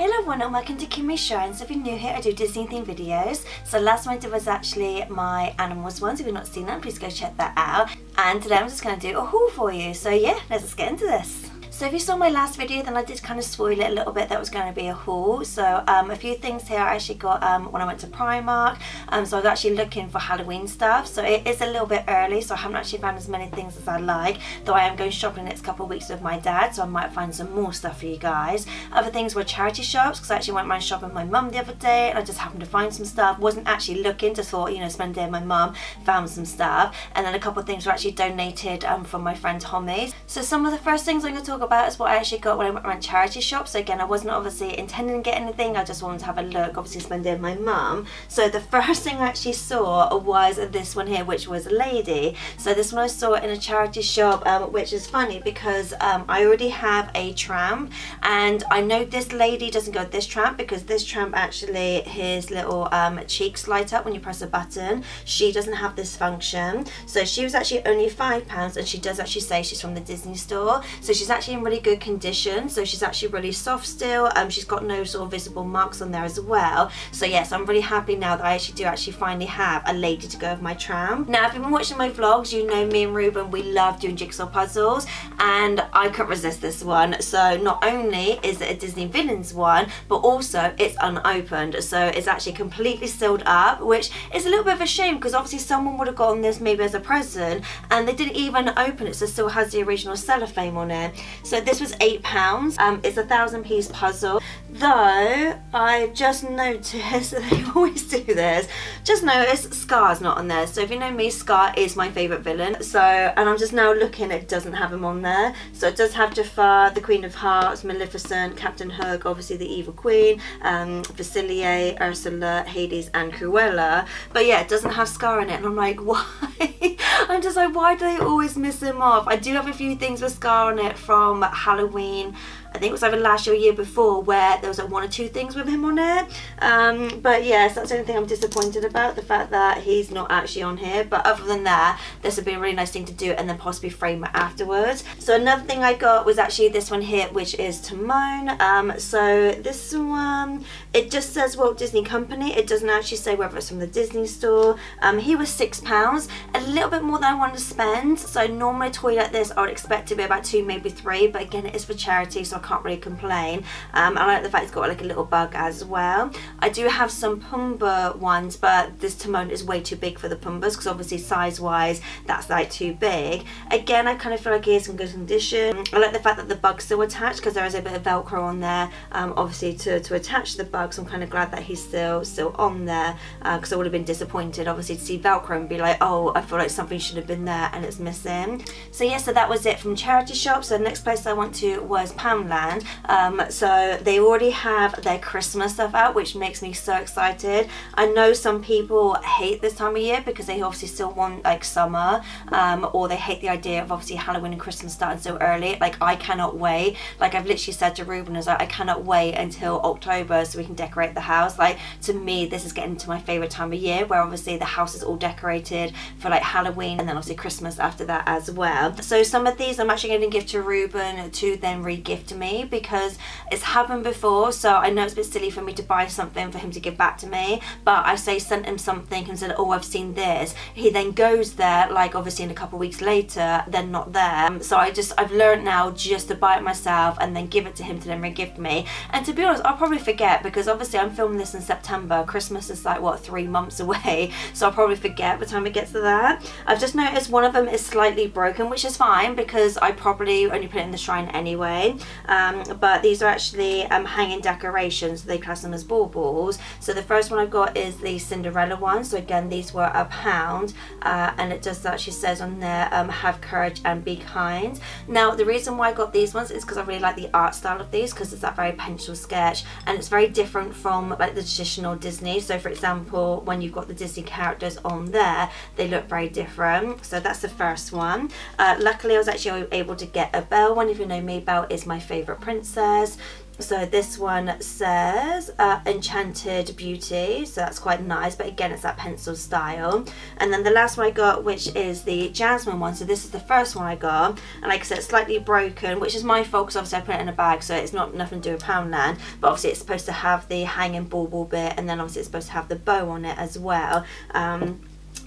Hello everyone and welcome to Kimmy Show. And so if you're new here, I do Disney themed videos. So last one I did was actually my animals one, so if you've not seen that, please go check that out. And today I'm just going to do a haul for you. So yeah, let's get into this. So if you saw my last video, then I did kind of spoil it a little bit that was going to be a haul. So a few things here I actually got when I went to Primark. So I was actually looking for Halloween stuff. So it is a little bit early, so I haven't actually found as many things as I like. Though I am going shopping the next couple of weeks with my dad, so I might find some more stuff for you guys. Other things were charity shops, because I actually went around shopping with my mum the other day, and I just happened to find some stuff. Wasn't actually looking, just thought, you know, spend a day with my mum, found some stuff. And then a couple of things were actually donated from my friend Tommy's. So some of the first things I'm going to talk about is what I actually got when I went around charity shops. So again, I wasn't obviously intending to get anything, I just wanted to have a look, obviously spend a day with my mum. So the first thing I actually saw was this one here, which was a lady. So this one I saw in a charity shop, which is funny because I already have a tramp, and I know this lady doesn't go with this tramp because this tramp actually, his little cheeks light up when you press a button. She doesn't have this function. So she was actually only £5, and she does actually say she's from the Disney store. So she's actually in really good condition, so she's actually really soft still. She's got no sort of visible marks on there as well. So yes, I'm really happy now that I actually finally have a lady to go with my tram. Now if you've been watching my vlogs, you know me and Reuben, we love doing jigsaw puzzles, and I couldn't resist this one. So not only is it a Disney villains one, but also it's unopened, so it's actually completely sealed up, which is a little bit of a shame because obviously someone would have gotten this maybe as a present and they didn't even open it, so it still has the original cellophane on it. So this was £8. It's a 1,000-piece puzzle, though I just noticed that they always do this. Just noticed Scar's not on there. So if you know me, Scar is my favourite villain. So, and I'm just now looking, it doesn't have him on there. So it does have Jafar, the Queen of Hearts, Maleficent, Captain Hook, obviously the Evil Queen, Facilier, Ursula, Hades and Cruella. But yeah, it doesn't have Scar in it, and I'm like, why? I'm just like, why do they always miss him off? I do have a few things with Scar on it from Halloween. I think it was either last year or year before, where there was like 1 or 2 things with him on it. But yes, that's the only thing I'm disappointed about, the fact that he's not actually on here. But other than that, this would be a really nice thing to do and then possibly frame it afterwards. So another thing I got was actually this one here, which is Timon. So this one, it just says Walt Disney Company. It doesn't actually say whether it's from the Disney store. He was £6, a little bit more than I wanted to spend. So normally a toy like this I would expect to be about 2, maybe 3, but again it is for charity, so I can't really complain. I like the fact it's got like a little bug as well. I do have some Pumbaa ones, but this Timon is way too big for the Pumbas because obviously size wise that's like too big. Again, I kind of feel like it is in good condition. I like the fact that the bug's still attached because there is a bit of Velcro on there, obviously to attach the bug. So I'm kind of glad that he's still on there, because I would have been disappointed obviously to see Velcro and be like, oh, I feel like something should have been there and it's missing. So yeah, so that was it from charity shops. So the next place I went to was Poundland. So they already have their Christmas stuff out, which makes me so excited. I know some people hate this time of year because they obviously still want like summer, or they hate the idea of obviously Halloween and Christmas starting so early. Like I cannot wait. Like I've literally said to Reuben, I cannot wait until October so we can decorate the house. Like to me, this is getting to my favourite time of year, where obviously the house is all decorated for like Halloween and then obviously Christmas after that as well. So some of these I'm actually going to give to Reuben to then re-gift to me, because it's happened before. So I know it's a bit silly for me to buy something for him to give back to me, but I say sent him something and said, oh, I've seen this. He then goes there, like obviously in a couple of weeks later, they're not there. So I've learned now just to buy it myself and then give it to him to then re-gift me. And to be honest, I'll probably forget, because obviously I'm filming this in September. Christmas is like what, 3 months away, so I'll probably forget by the time it gets to that. I've just noticed one of them is slightly broken, which is fine because I probably only put it in the shrine anyway. But these are actually hanging decorations, so they class them as baubles. So the first one I've got is the Cinderella one. So again, these were £1, and it just actually says on there, have courage and be kind. Now the reason why I got these ones is because I really like the art style of these, because it's that very pencil sketch and it's very different from like the traditional Disney. So for example, when you've got the Disney characters on there, they look very different. So that's the first one. Luckily I was actually able to get a Belle one. If you know me, Belle is my favourite princess. So this one says Enchanted Beauty, so that's quite nice, but again it's that pencil style. And then the last one I got, which is the Jasmine one, so this is the first one I got, and like I said, it's slightly broken, which is my fault because obviously I put it in a bag, so it's not nothing to do with Poundland, but obviously it's supposed to have the hanging bauble bit, and then obviously it's supposed to have the bow on it as well.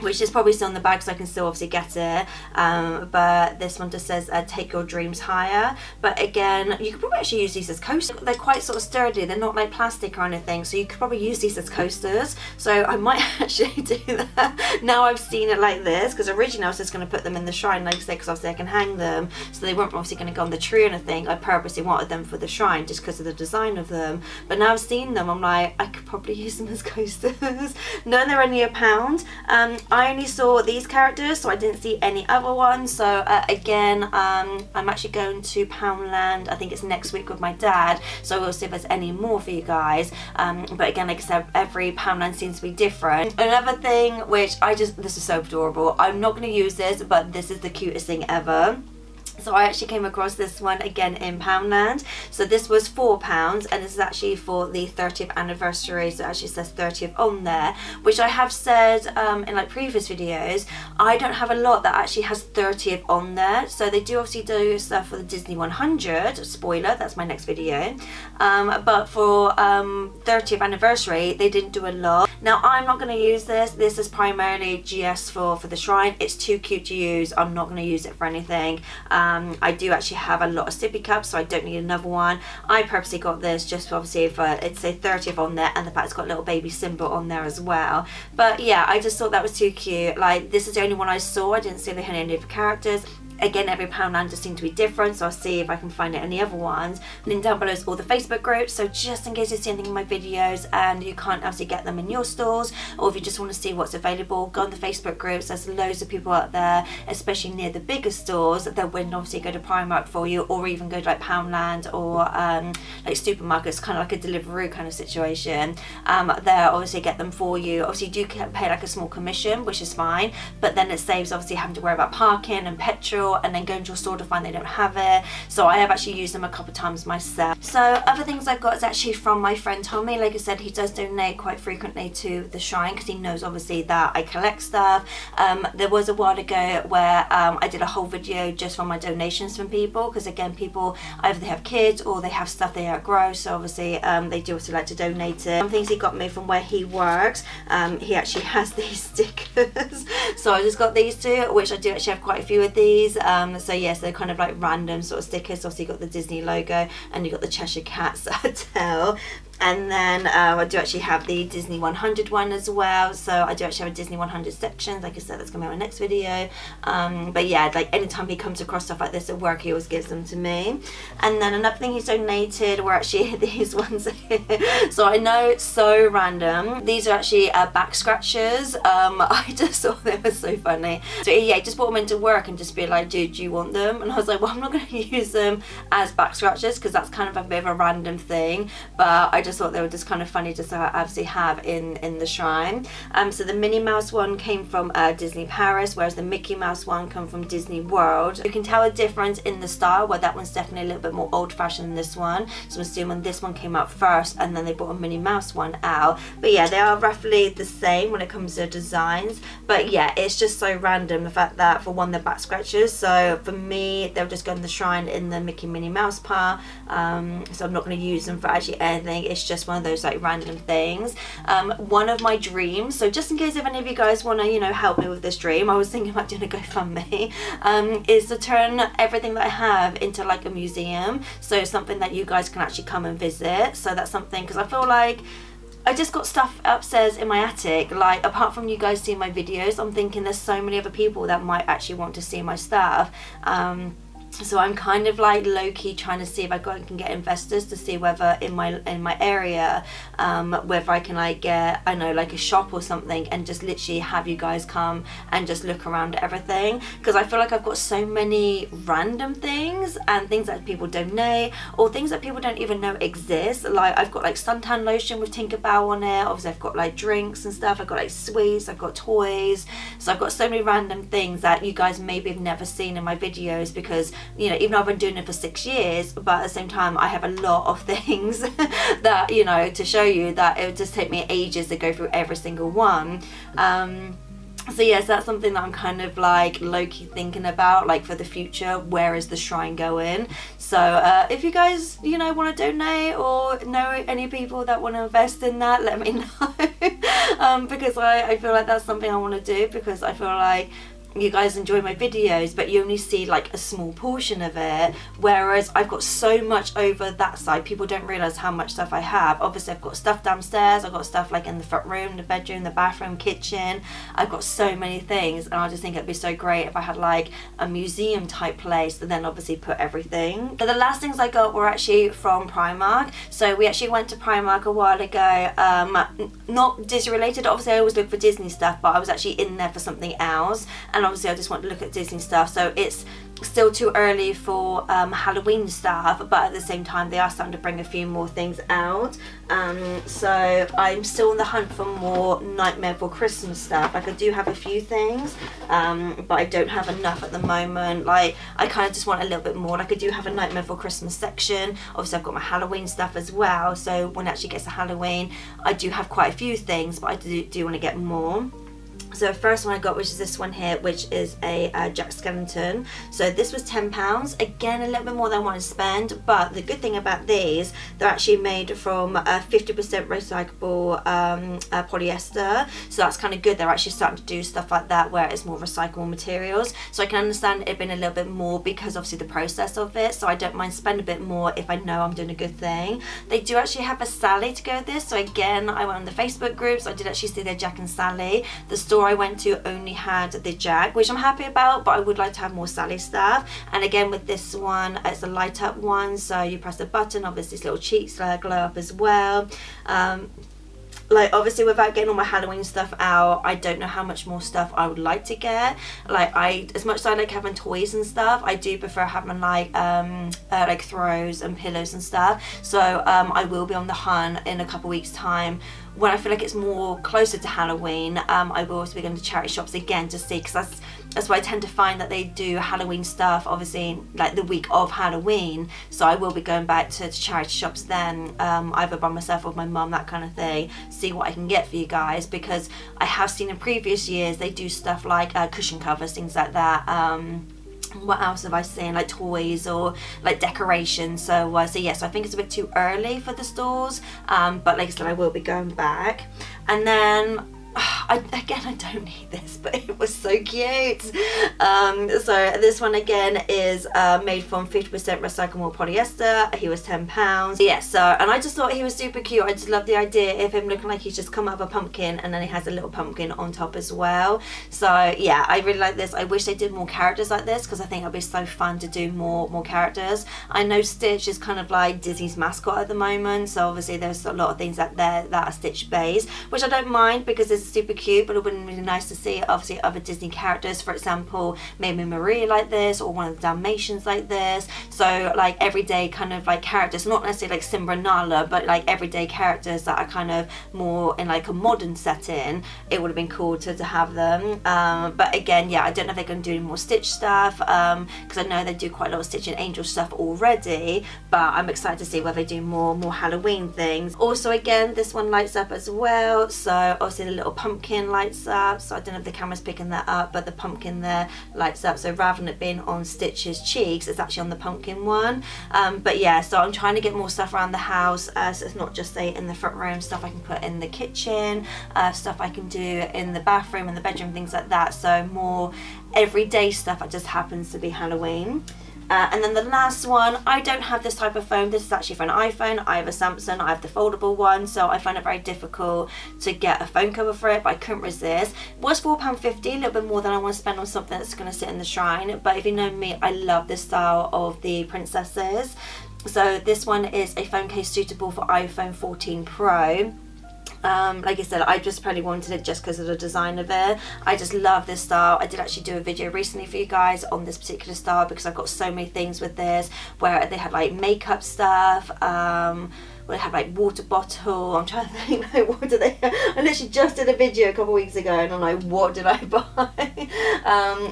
Which is probably still in the bag, so I can still obviously get it, but this one just says take your dreams higher. But again, you could probably actually use these as coasters. They're quite sort of sturdy, they're not like plastic or anything, so you could probably use these as coasters. So I might actually do that now I've seen it like this, because originally I was just going to put them in the shrine, like I said, because obviously I can hang them, so they weren't obviously going to go on the tree or anything. I purposely wanted them for the shrine just because of the design of them, but now I've seen them, I'm like, I could probably use them as coasters. No, they're only £1. I only saw these characters, so I didn't see any other ones. So again, I'm actually going to Poundland, I think it's next week with my dad, so we'll see if there's any more for you guys. But again, like I said, every Poundland seems to be different. Another thing which this is so adorable, I'm not going to use this, but this is the cutest thing ever. So I actually came across this one again in Poundland. So this was £4, and this is actually for the 30th anniversary, so it actually says 30th on there, which I have said in like previous videos, I don't have a lot that actually has 30th on there. So they do obviously do stuff for the Disney 100, spoiler, that's my next video, but for 30th anniversary they didn't do a lot. Now I'm not going to use this, this is primarily just for the shrine. It's too cute to use, I'm not going to use it for anything. I do actually have a lot of sippy cups, so I don't need another one. I purposely got this just obviously if it's a 30th on there, and the fact it's got a little baby symbol on there as well. But yeah, I just thought that was too cute. Like, this is the only one I saw, I didn't see they had any other characters. Again, every Poundland just seem to be different, so I'll see if I can find any other ones. Link down below is all the Facebook groups, so just in case you see anything in my videos and you can't actually get them in your stores, or if you just want to see what's available, go on the Facebook groups. There's loads of people out there, especially near the bigger stores, that wouldn't obviously go to Primark for you, or even go to like Poundland or like supermarkets, kind of like a Deliveroo kind of situation. They'll obviously get them for you. Obviously you do pay like a small commission, which is fine, but then it saves obviously having to worry about parking and petrol, and then going to a store to find they don't have it. So I have actually used them a couple of times myself. So other things I've got is actually from my friend Tommy. Like I said, he does donate quite frequently to the shrine because he knows obviously that I collect stuff. There was a while ago where I did a whole video just for my donations from people, because again, people either they have kids or they have stuff they outgrow, so obviously they do also like to donate it. Some things he got me from where he works, he actually has these stickers. So I just got these two, which I do actually have quite a few of these. So yes, they're kind of like random sort of stickers. Obviously you got the Disney logo, and you got the Cheshire Cat's tail. And then I do actually have the Disney 100 one as well, so I do actually have a Disney 100 section. Like I said, that's going to be my next video. But yeah, like anytime he comes across stuff like this at work, he always gives them to me. And then another thing he's donated were actually these ones here. So I know it's so random. These are actually back scratchers. I just thought they were so funny. So yeah, he just brought them into work and just be like, dude, do you want them? And I was like, well, I'm not going to use them as back scratchers because that's kind of a bit of a random thing, but I just thought they were just kind of funny just to obviously have in the shrine. So the Minnie Mouse one came from Disney Paris, whereas the Mickey Mouse one come from Disney World. You can tell a difference in the style, where that one's definitely a little bit more old-fashioned than this one. So I'm assuming this one came out first and then they brought a Minnie Mouse one out. But yeah, they are roughly the same when it comes to designs. But yeah, it's just so random the fact that for one, they're back scratchers. So for me, they'll just go in the shrine in the Mickey Minnie Mouse part. So I'm not going to use them for actually anything. It's just one of those like random things. One of my dreams, so just in case if any of you guys want to, you know, help me with this dream, I was thinking about doing a GoFundMe, is to turn everything that I have into like a museum, so something that you guys can actually come and visit. So that's something, because I feel like I just got stuff upstairs in my attic, like apart from you guys seeing my videos, I'm thinking there's so many other people that might actually want to see my stuff. So I'm kind of like low-key trying to see if I can get investors to see whether in my area, whether I can like get, I know, like a shop or something, and just literally have you guys come and just look around everything, because I feel like I've got so many random things and things that people donate or things that people don't even know exist. Like I've got like suntan lotion with Tinkerbell on it, obviously I've got like drinks and stuff, I've got like sweets, I've got toys, so I've got so many random things that you guys maybe have never seen in my videos, because you know, even though I've been doing it for 6 years, but at the same time I have a lot of things that, you know, to show you, that it would just take me ages to go through every single one. So yes, that's something that I'm kind of like low-key thinking about, like for the future, where is the shrine going? So if you guys, you know, want to donate or know any people that want to invest in that, let me know. Because I feel like that's something I want to do, because I feel like you guys enjoy my videos, but you only see like a small portion of it, whereas I've got so much over that side. People don't realize how much stuff I have. Obviously I've got stuff downstairs, I've got stuff like in the front room, the bedroom, the bathroom, kitchen. I've got so many things, and I just think it'd be so great if I had like a museum type place and then obviously put everything. But the last things I got were actually from Primark. So we actually went to Primark a while ago, not Disney related. Obviously I always look for Disney stuff, but I was actually in there for something else, and obviously I just want to look at Disney stuff. So it's still too early for Halloween stuff, but at the same time they are starting to bring a few more things out. So I'm still on the hunt for more Nightmare Before Christmas stuff. Like I do have a few things, but I don't have enough at the moment. Like I kind of just want a little bit more. Like I do have a Nightmare Before Christmas section. Obviously I've got my Halloween stuff as well, so when it actually gets to Halloween I do have quite a few things, but I do want to get more. So the first one I got, which is this one here, which is a Jack Skellington. So this was £10. Again, a little bit more than I want to spend, but the good thing about these, they're actually made from 50% recyclable polyester. So that's kind of good. They're actually starting to do stuff like that where it's more recyclable materials. So I can understand it being a little bit more because obviously the process of it. So I don't mind spending a bit more if I know I'm doing a good thing. They do actually have a Sally to go with this. So again, I went on the Facebook groups. I did actually see their Jack and Sally. The store I went to only had the Jack, which I'm happy about, but I would like to have more Sally stuff. And again with this one, it's a light up one, so you press the button, obviously these little cheeks glow up as well. Like obviously without getting all my Halloween stuff out, I don't know how much more stuff I would like to get. Like as much as I like having toys and stuff, I do prefer having like throws and pillows and stuff. So I will be on the hunt in a couple weeks time. When I feel like it's more closer to Halloween, I will also be going to charity shops again to see, because that's why I tend to find that they do Halloween stuff obviously like the week of Halloween. So I will be going back to charity shops then, either by myself or with my mum, that kind of thing, see what I can get for you guys, because I have seen in previous years they do stuff like cushion covers, things like that. What else have I seen, like toys or like decorations. So yes, I think it's a bit too early for the stores, but like I said, I will be going back. And then again, I don't need this, but it was so cute. So this one again is made from 50% recyclable polyester. He was £10. Yeah, so, and I just thought he was super cute. I just love the idea of him looking like he's just come out of a pumpkin, and then he has a little pumpkin on top as well. So yeah, I really like this. I wish they did more characters like this, because I think it'd be so fun to do more characters. I know Stitch is kind of like Disney's mascot at the moment, so obviously there's a lot of things out there that are Stitch based, which I don't mind because it's super cute, but it would be really nice to see obviously other Disney characters, for example maybe Marie like this, or one of the Dalmatians like this. So like everyday kind of like characters, not necessarily like Simba and Nala, but like everyday characters that are kind of more in like a modern setting. It would have been cool to have them. But again, yeah, I don't know if they're going to do any more Stitch stuff, because I know they do quite a lot of Stitch and Angel stuff already, but I'm excited to see whether they do more Halloween things. Also again, this one lights up as well, so obviously the little pumpkin lights up. So I don't know if the camera's picking that up, but the pumpkin there lights up. So rather than it being on Stitch's cheeks, it's actually on the pumpkin one. But yeah, so I'm trying to get more stuff around the house, so it's not just say in the front room, stuff I can put in the kitchen, stuff I can do in the bathroom and the bedroom, things like that. So more everyday stuff that just happens to be Halloween. And then the last one, I don't have this type of phone. This is actually for an iPhone. I have a Samsung, I have the foldable one, so I find it very difficult to get a phone cover for it, but I couldn't resist. It was £4.50, a little bit more than I want to spend on something that's going to sit in the shrine, but if you know me, I love this style of the princesses. So this one is a phone case suitable for iPhone 14 Pro. Like I said, I just probably wanted it just because of the design of it. I just love this style. I did actually do a video recently for you guys on this particular style, because I've got so many things with this, where they had like makeup stuff, Well, they have like water bottle. I'm trying to think, like, what do they? I literally just did a video a couple weeks ago, and I'm like, what did I buy?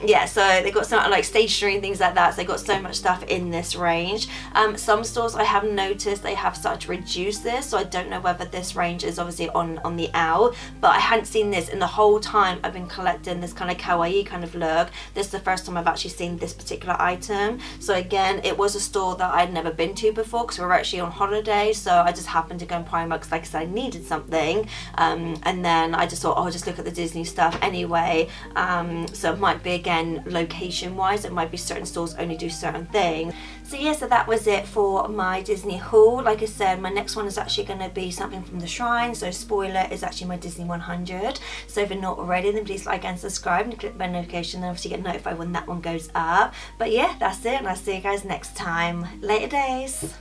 Yeah, so they got some like stationery and things like that. So they got so much stuff in this range. Some stores I have noticed they have started to reduce this, so I don't know whether this range is obviously on the out, but I hadn't seen this in the whole time I've been collecting this kind of kawaii kind of look. This is the first time I've actually seen this particular item. So again, it was a store that I'd never been to before because we were actually on holiday, so I just happened to go in Primark because, like I said, I needed something, and then I just thought, oh, I'll just look at the Disney stuff anyway. So it might be, again, location wise, it might be certain stores only do certain things. So yeah, so that was it for my Disney haul. Like I said, my next one is actually going to be something from the Shrine, so spoiler, is actually my Disney 100. So if you're not already, then please like and subscribe and click the bell notification, and obviously get notified when that one goes up. But yeah, that's it, and I'll see you guys next time. Later days.